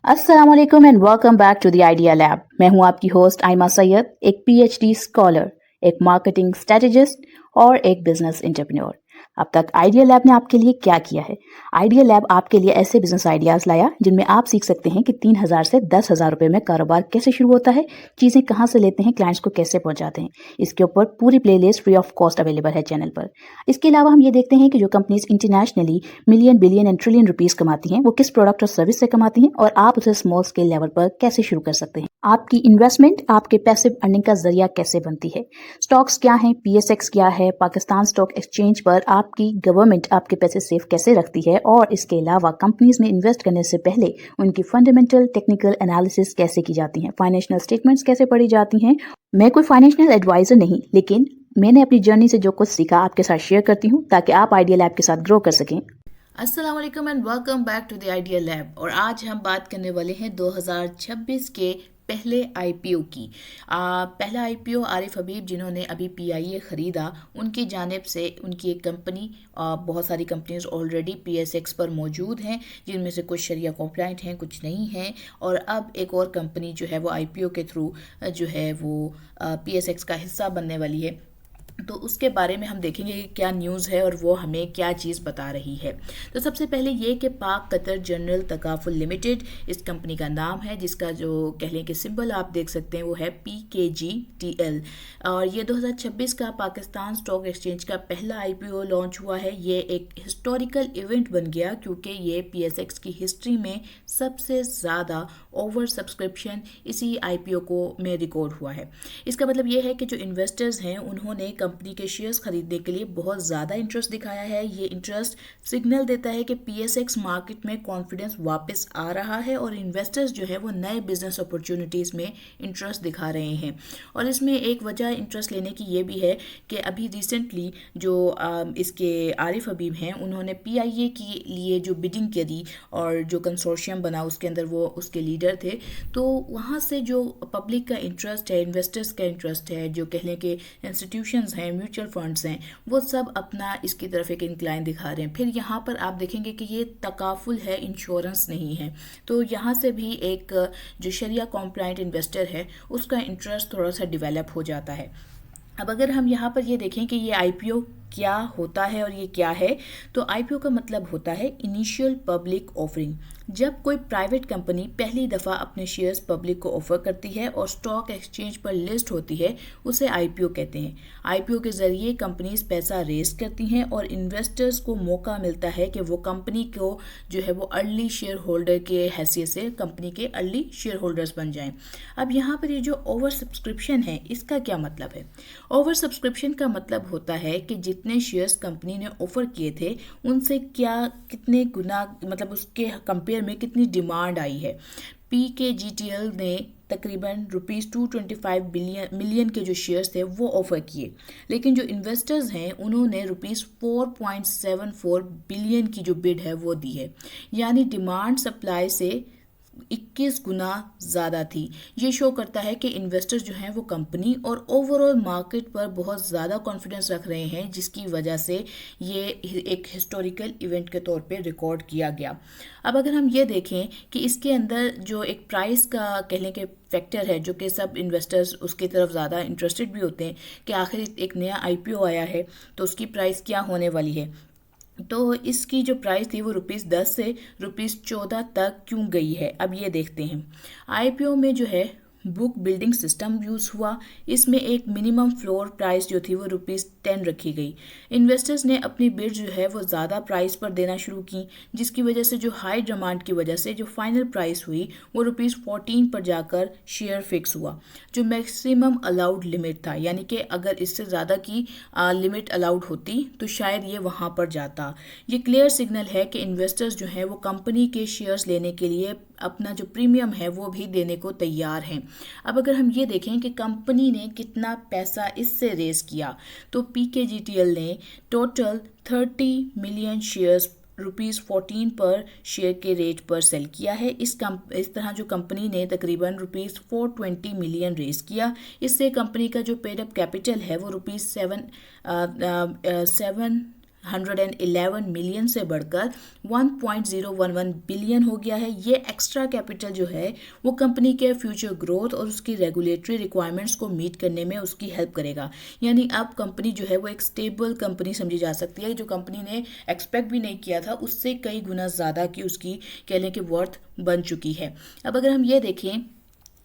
अस्सलाम वालेकुम and welcome back to the Idea Lab. मैं हूं आपकी होस्ट आयमा सैयद, एक पीएचडी स्कॉलर, एक मार्केटिंग स्ट्रेटेजिस्ट और एक बिजनेस एंटरप्रेन्योर। अब तक आइडिया लैब ने आपके लिए क्या किया है? आइडिया लैब आपके लिए ऐसे बिजनेस आइडियाज लाया जिनमें आप सीख सकते हैं कि 3,000 से 10,000 रुपए में कारोबार कैसे शुरू होता है, चीजें कहां से लेते हैं, क्लाइंट्स को कैसे पहुंचाते हैं। इसके ऊपर पूरी playlist free of cost available है चैनल पर। इसके अलावा हम ये देखते हैं कि जो companies internationally million, billion and trillion rupees कमाती हैं, वो किस प्रोडक्ट और सर्विस से कमाती हैं और आप उसे स्मॉल स्केल लेवल पर कैसे शुरू कर सकते हैं। आपकी इन्वेस्टमेंट आपके पैसिव अर्निंग का जरिया कैसे बनती है। स्टॉक्स क्या हैं, पीएसएक्स क्या है, पाकिस्तान स्टॉक एक्सचेंज पर आपकी गवर्नमेंट आपके पैसे सेफ कैसे रखती है, और इसके अलावा कंपनीज में इन्वेस्ट करने से पहले उनकी फंडामेंटल टेक्निकल एनालिसिस कैसे की जाती है, फाइनेंशियल स्टेटमेंट्स कैसे पढ़ी जाती हैं। मैं कोई फाइनेंशियल एडवाइजर नहीं, लेकिन मैंने अपनी जर्नी से जो कुछ सीखा आपके साथ शेयर करती हूँ ताकि आप आइडिया लैब के साथ ग्रो कर सकें। अस्सलाम वालेकुम and welcome back to the Idea Lab. और आज हम बात करने वाले हैं 2026 के पहले आईपीओ की। पहला आईपीओ आरिफ हबीब, जिन्होंने अभी पीआईए ख़रीदा, उनकी जानिब से उनकी एक कंपनी, बहुत सारी कंपनीज ऑलरेडी पीएसएक्स पर मौजूद हैं, जिनमें से कुछ शरिया कॉम्प्लाइंट हैं, कुछ नहीं हैं। और अब एक और कंपनी जो है वो आईपीओ के थ्रू जो है वो पीएसएक्स का हिस्सा बनने वाली है। तो उसके बारे में हम देखेंगे कि क्या न्यूज़ है और वो हमें क्या चीज़ बता रही है। तो सबसे पहले ये कि पाक कतर जनरल तकाफुल लिमिटेड इस कंपनी का नाम है, जिसका जो कह लें कि सिंबल आप देख सकते हैं वो है PKGTL। और ये 2026 का पाकिस्तान स्टॉक एक्सचेंज का पहला आईपीओ लॉन्च हुआ है। ये एक हिस्टोरिकल इवेंट बन गया क्योंकि ये पीएसएक्स की हिस्ट्री में सबसे ज़्यादा ओवर सब्सक्रिप्शन इसी आईपीओ को में रिकॉर्ड हुआ है। इसका मतलब ये है कि जो इन्वेस्टर्स हैं उन्होंने कंपनी के शेयर्स खरीदने के लिए बहुत ज़्यादा इंटरेस्ट दिखाया है। ये इंटरेस्ट सिग्नल देता है कि पीएसएक्स मार्केट में कॉन्फिडेंस वापस आ रहा है और इन्वेस्टर्स जो है वो नए बिजनेस अपॉर्चुनिटीज़ में इंटरेस्ट दिखा रहे हैं। और इसमें एक वजह इंटरेस्ट लेने की ये भी है कि अभी रिसेंटली जो इसके आरिफ हबीब हैं, उन्होंने पीआईए के लिए जो बिडिंग करी और जो कंसोर्शियम बना उसके अंदर वो उसके लीडर थे। तो वहाँ से जो पब्लिक का इंटरेस्ट है, इन्वेस्टर्स का इंटरेस्ट है, जो कह लें कि इंस्टीट्यूशंस हैं, म्यूचुअल फंड्स हैं, वो सब अपना इसकी तरफ एक इंक्लाइन दिखा रहे हैं। फिर यहाँ पर आप देखेंगे कि ये तकाफुल है, इंश्योरेंस नहीं है। तो यहाँ से भी एक जो शरिया कॉम्प्लाइंट इन्वेस्टर है उसका इंटरेस्ट थोड़ा सा डिवेलप हो जाता है। अब अगर हम यहाँ पर ये देखें कि ये आईपीओ क्या होता है और ये क्या है, तो आईपीओ का मतलब होता है इनिशियल पब्लिक ऑफरिंग। जब कोई प्राइवेट कंपनी पहली दफ़ा अपने शेयर्स पब्लिक को ऑफर करती है और स्टॉक एक्सचेंज पर लिस्ट होती है, उसे आईपीओ कहते हैं। आईपीओ के ज़रिए कंपनीज पैसा रेज करती हैं और इन्वेस्टर्स को मौका मिलता है कि वो कंपनी को जो है वो अर्ली शेयर होल्डर के हैसियत से कंपनी के अर्ली शेयर होल्डर्स बन जाएं। अब यहाँ पर ये जो ओवर सब्सक्रिप्शन है, इसका क्या मतलब है? ओवर सब्सक्रिप्शन का मतलब होता है कि जितने शेयर्स कंपनी ने ऑफर किए थे उनसे कितने गुना, मतलब उसके कंपेयर में कितनी डिमांड आई है। PKGTL ने तकरीबन ₹225 मिलियन के जो शेयर्स थे वो ऑफर किए, लेकिन जो इन्वेस्टर्स हैं उन्होंने ₹4.74 बिलियन की जो बिड है वो दी है। यानी डिमांड सप्लाई से 21 गुना ज़्यादा थी। ये शो करता है कि इन्वेस्टर्स जो हैं वो कंपनी और ओवरऑल मार्केट पर बहुत ज़्यादा कॉन्फिडेंस रख रहे हैं, जिसकी वजह से ये एक हिस्टोरिकल इवेंट के तौर पे रिकॉर्ड किया गया। अब अगर हम ये देखें कि इसके अंदर जो एक प्राइस का कह लें कि फैक्टर है, जो कि सब इन्वेस्टर्स उसकी तरफ ज़्यादा इंटरेस्टेड भी होते हैं कि आखिर एक नया आईपीओ आया है तो उसकी प्राइस क्या होने वाली है। तो इसकी जो प्राइस थी वो ₹10 से ₹14 तक क्यों गई है, अब ये देखते हैं। आईपीओ में जो है बुक बिल्डिंग सिस्टम यूज़ हुआ। इसमें एक मिनिमम फ्लोर प्राइस जो थी वो ₹10 रखी गई। इन्वेस्टर्स ने अपनी बिड जो है वो ज़्यादा प्राइस पर देना शुरू की, जिसकी वजह से जो हाई डिमांड की वजह से जो फाइनल प्राइस हुई वो ₹14 पर जाकर शेयर फिक्स हुआ, जो मैक्सिमम अलाउड लिमिट था। यानी कि अगर इससे ज़्यादा की लिमिट अलाउड होती तो शायद ये वहाँ पर जाता। ये क्लियर सिग्नल है कि इन्वेस्टर्स जो हैं वो कंपनी के शेयर्स लेने के लिए अपना जो प्रीमियम है वो भी देने को तैयार हैं। अब अगर हम ये देखें कि कंपनी ने कितना पैसा इससे रेज किया, तो PKGTL ने टोटल 30 मिलियन शेयर्स ₹14 पर शेयर के रेट पर सेल किया है। इस तरह जो कंपनी ने तकरीबन ₹420 मिलियन रेज किया। इससे कंपनी का जो पेड अप कैपिटल है वो ₹7 111 मिलियन से बढ़कर 1.011 बिलियन हो गया है। ये एक्स्ट्रा कैपिटल जो है वो कंपनी के फ्यूचर ग्रोथ और उसकी रेगुलेटरी रिक्वायरमेंट्स को मीट करने में उसकी हेल्प करेगा। यानी अब कंपनी जो है वो एक स्टेबल कंपनी समझी जा सकती है, जो कंपनी ने एक्सपेक्ट भी नहीं किया था उससे कई गुना ज़्यादा की उसकी कह लें कि वर्थ बन चुकी है। अब अगर हम ये देखें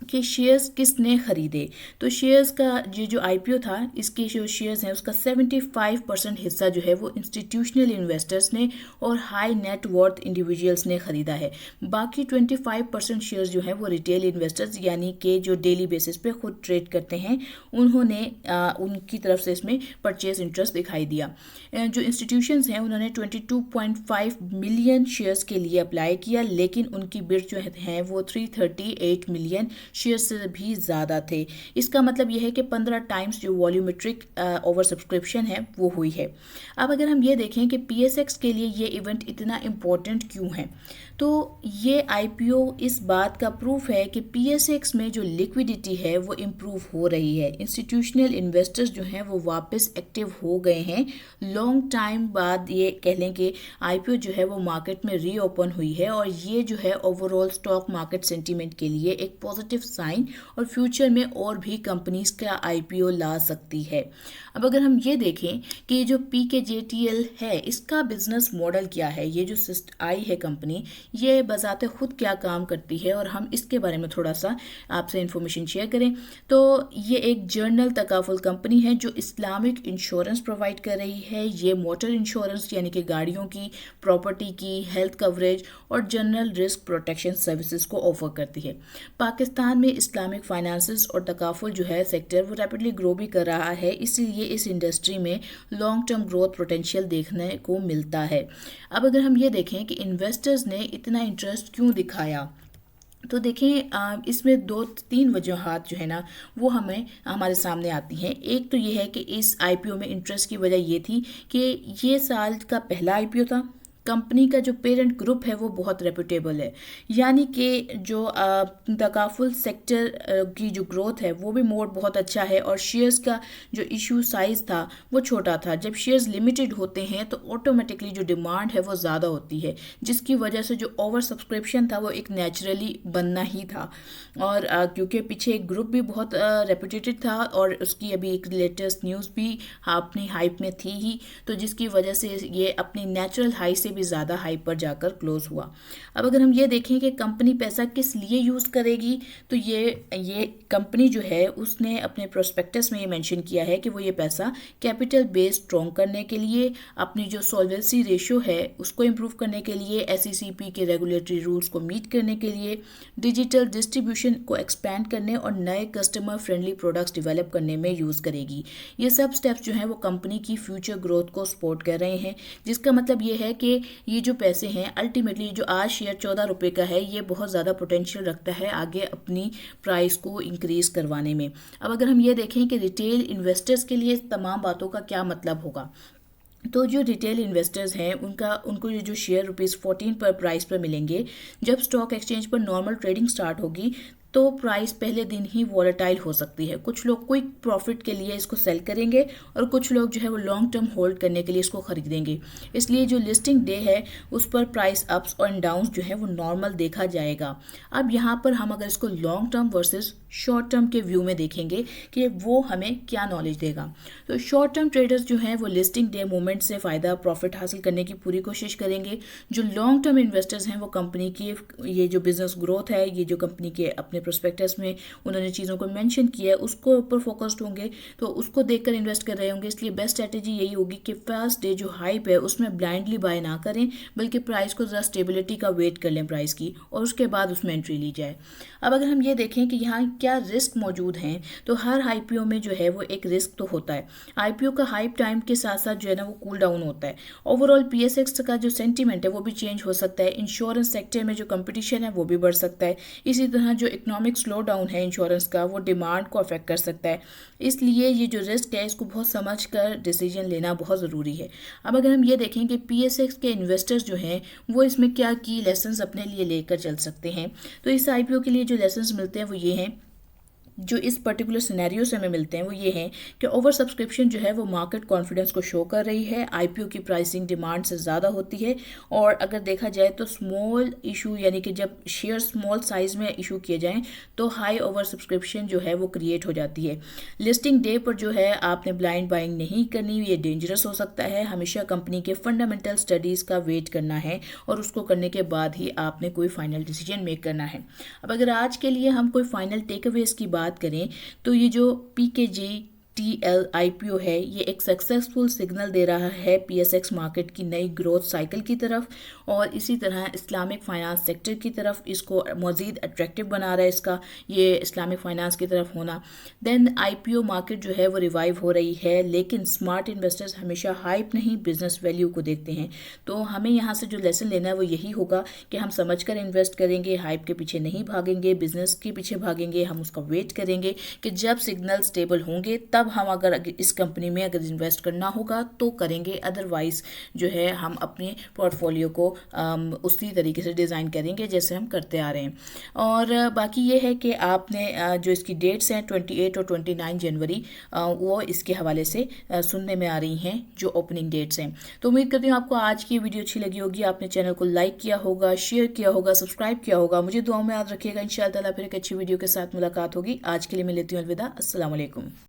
कि शेयर्स किसने खरीदे, तो शेयर्स का ये जो आईपीओ था इसके जो शेयर्स हैं उसका 75% हिस्सा जो है वो इंस्टीट्यूशनल इन्वेस्टर्स ने और हाई नेट वर्थ इंडिविजुअल्स ने खरीदा है। बाकी 25% शेयर्स जो हैं वो रिटेल इन्वेस्टर्स यानी कि जो डेली बेसिस पे खुद ट्रेड करते हैं उन्होंने उनकी तरफ से इसमें परचेज इंटरेस्ट दिखाई दिया। जो इंस्टीट्यूशंस हैं उन्होंने 22.5 मिलियन शेयर्स के लिए अप्लाई किया, लेकिन उनकी बिड जो है वो 338 मिलियन शेयर से भी ज़्यादा थे। इसका मतलब यह है कि 15 टाइम्स जो वॉल्यूमेट्रिक ओवर सब्सक्रिप्शन है वो हुई है। अब अगर हम ये देखें कि पीएसएक्स के लिए ये इवेंट इतना इम्पोर्टेंट क्यों है, तो ये आईपीओ इस बात का प्रूफ है कि पीएसएक्स में जो लिक्विडिटी है वो इम्प्रूव हो रही है। इंस्टीट्यूशनल इन्वेस्टर्स जो हैं वो वापस एक्टिव हो गए हैं। लॉन्ग टाइम बाद ये कह लें कि आईपीओ जो है वो मार्केट में रीओपन हुई है और ये जो है ओवरऑल स्टॉक मार्केट सेंटीमेंट के लिए एक पॉजिटिव साइन और फ्यूचर में और भी कंपनीज का आईपीओ ला सकती है। अब अगर हम ये देखें कि जो पीकेजेटीएल है इसका बिजनेस मॉडल क्या है, ये जो आई है कंपनी ये बजाते खुद क्या काम करती है और हम इसके बारे में थोड़ा सा आपसे इंफॉर्मेशन शेयर करें, तो ये एक जर्नल तकाफुल कंपनी है जो इस्लामिक इंश्योरेंस प्रोवाइड कर रही है। ये मोटर इंश्योरेंस यानी कि गाड़ियों की, प्रॉपर्टी की, हेल्थ कवरेज और जनरल रिस्क प्रोटेक्शन सर्विसेज को ऑफर करती है। पाकिस्तान में इस्लामिक फाइनेंसेस और तकाफुल जो है सेक्टर वो रैपिडली ग्रो भी कर रहा है, इसीलिए इस इंडस्ट्री में लॉन्ग टर्म ग्रोथ पोटेंशियल देखने को मिलता है। अब अगर हम ये देखें कि इन्वेस्टर्स ने इतना इंटरेस्ट क्यों दिखाया, तो देखें इसमें 2-3 वजूहात जो है ना वो हमारे सामने आती हैं। एक तो ये है कि इस आईपीओ में इंटरेस्ट की वजह ये थी कि ये साल का पहला आईपीओ था, कंपनी का जो पेरेंट ग्रुप है वो बहुत रेपुटेबल है, यानी कि जो तकाफुल सेक्टर की जो ग्रोथ है वो भी मोड बहुत अच्छा है और शेयर्स का जो इशू साइज़ था वो छोटा था। जब शेयर्स लिमिटेड होते हैं तो ऑटोमेटिकली जो डिमांड है वो ज़्यादा होती है, जिसकी वजह से जो ओवर सब्सक्रिप्शन था वो एक नेचुरली बनना ही था। और क्योंकि पीछे एक ग्रुप भी बहुत रेपुटेटेड था और उसकी अभी एक लेटेस्ट न्यूज़ भी अपनी हाइप में थी ही, तो जिसकी वजह से ये अपनी नेचुरल हाई से भी ज़्यादा हाई पर जाकर क्लोज हुआ। अब अगर हम ये देखें कि कंपनी पैसा किस लिए यूज़ करेगी, तो ये कंपनी जो है उसने अपने प्रोस्पेक्टस में ये मेंशन किया है कि वो ये पैसा कैपिटल बेस स्ट्रॉन्ग करने के लिए, अपनी जो सॉल्वेंसी रेशियो है उसको इम्प्रूव करने के लिए, एसईसीपी के रेगुलेटरी रूल्स को मीट करने के लिए, डिजिटल डिस्ट्रीब्यूशन को एक्सपैंड करने और नए कस्टमर फ्रेंडली प्रोडक्ट्स डिवेलप करने में यूज़ करेगी। ये सब स्टेप्स जो हैं वो कंपनी की फ्यूचर ग्रोथ को सपोर्ट कर रहे हैं, जिसका मतलब ये है कि ये जो पैसे हैं अल्टीमेटली जो आज शेयर 14 रुपये का है ये बहुत ज़्यादा पोटेंशियल रखता है आगे अपनी प्राइस को इंक्रीज करवाने में। अब अगर हम ये देखें कि रिटेल इन्वेस्टर्स के लिए इस तमाम बातों का क्या मतलब होगा, तो जो रिटेल इन्वेस्टर्स हैं उनको ये जो शेयर ₹14 पर प्राइस पर मिलेंगे, जब स्टॉक एक्सचेंज पर नॉर्मल ट्रेडिंग स्टार्ट होगी तो प्राइस पहले दिन ही वॉलेटाइल हो सकती है। कुछ लोग क्विक प्रॉफिट के लिए इसको सेल करेंगे और कुछ लोग जो है वो लॉन्ग टर्म होल्ड करने के लिए इसको खरीदेंगे। इसलिए जो लिस्टिंग डे है उस पर प्राइस अप्स और डाउन्स जो है वो नॉर्मल देखा जाएगा। अब यहाँ पर हम अगर इसको long term versus short term के व्यू में देखेंगे कि वो हमें क्या नॉलेज देगा, तो शॉर्ट टर्म ट्रेडर्स जो हैं वो लिस्टिंग डे मूवमेंट से फ़ायदा प्रॉफिट हासिल करने की पूरी कोशिश करेंगे। जो लॉन्ग टर्म इन्वेस्टर्स हैं वो कंपनी की ये जो बिजनेस ग्रोथ है, ये जो कंपनी के अपने प्रोस्पेक्टस में उन्होंने चीज़ों को मेंशन किया है उसको ऊपर फोकस्ड होंगे, तो उसको देखकर इन्वेस्ट कर रहे होंगे। इसलिए बेस्ट स्ट्रेटेजी यही होगी कि फर्स्ट डे जो हाइप है उसमें ब्लाइंडली बाय ना करें, बल्कि प्राइस को ज़रा स्टेबिलिटी का वेट कर लें प्राइस की और उसके बाद उसमें एंट्री ली जाए। अब अगर हम ये देखें कि यहाँ क्या रिस्क मौजूद हैं, तो हर आईपीओ में जो है वो एक रिस्क तो होता है। आईपीओ का हाइप टाइम के साथ साथ जो है ना वो कूल डाउन होता है। ओवरऑल पीएसएक्स का जो सेंटीमेंट है वो भी चेंज हो सकता है। इंश्योरेंस सेक्टर में जो कंपटीशन है वो भी बढ़ सकता है। इसी तरह जो इकोनॉमिक स्लो डाउन है इंश्योरेंस का वो डिमांड को अफेक्ट कर सकता है। इसलिए ये जो रिस्क है इसको बहुत समझ कर डिसीजन लेना बहुत ज़रूरी है। अब अगर हम ये देखें कि पीएसएक्स के इन्वेस्टर्स जो हैं वो इसमें क्या की लेसन्स अपने लिए लेकर चल सकते हैं, तो इस आईपीओ के लिए जो लेसन्स मिलते हैं वो ये हैं जो इस पर्टिकुलर सिनेरियो से हमें मिलते हैं वो ये हैं कि ओवर सब्सक्रिप्शन जो है वो मार्केट कॉन्फिडेंस को शो कर रही है, आईपीओ की प्राइसिंग डिमांड से ज़्यादा होती है, और अगर देखा जाए तो स्मॉल इशू यानी कि जब शेयर स्मॉल साइज़ में इशू किए जाएं तो हाई ओवर सब्सक्रिप्शन जो है वो क्रिएट हो जाती है। लिस्टिंग डे पर जो है आपने ब्लाइंड बाइंग नहीं करनी, ये डेंजरस हो सकता है। हमेशा कंपनी के फंडामेंटल स्टडीज़ का वेट करना है और उसको करने के बाद ही आपने कोई फाइनल डिसीजन मेक करना है। अब अगर आज के लिए हम कोई फाइनल टेकअवेज की बात करें तो ये जो PKG TL IPO है ये एक सक्सेसफुल सिग्नल दे रहा है PSX मार्केट की नई ग्रोथ साइकिल की तरफ, और इसी तरह इस्लामिक फाइनेंस सेक्टर की तरफ इसको मज़ीद अट्रैक्टिव बना रहा है इसका ये इस्लामिक फाइनेंस की तरफ होना। देन IPO मार्केट जो है वो रिवाइव हो रही है, लेकिन स्मार्ट इन्वेस्टर्स हमेशा हाइप नहीं बिजनेस वैल्यू को देखते हैं। तो हमें यहाँ से जो लेसन लेना है वो यही होगा कि हम समझ कर इन्वेस्ट करेंगे, हाइप के पीछे नहीं भागेंगे, बिजनेस के पीछे भागेंगे, हम उसका वेट करेंगे कि जब सिग्नल स्टेबल होंगे तब हम अगर इस कंपनी में अगर इन्वेस्ट करना होगा तो करेंगे, अदरवाइज जो है हम अपने पोर्टफोलियो को उसी तरीके से डिज़ाइन करेंगे जैसे हम करते आ रहे हैं। और बाकी ये है कि आपने जो इसकी डेट्स हैं 28 और 29 जनवरी वो इसके हवाले से सुनने में आ रही हैं जो ओपनिंग डेट्स हैं। तो उम्मीद करती हूँ आपको आज की वीडियो अच्छी लगी होगी, आपने चैनल को लाइक किया होगा, शेयर किया होगा, सब्सक्राइब किया होगा। मुझे दुआ में याद रखिएगा। इंशाअल्लाह फिर एक अच्छी वीडियो के साथ मुलाकात होगी। आज के लिए मैं लेती हूँ अलविदा। अस्सलाम वालेकुम।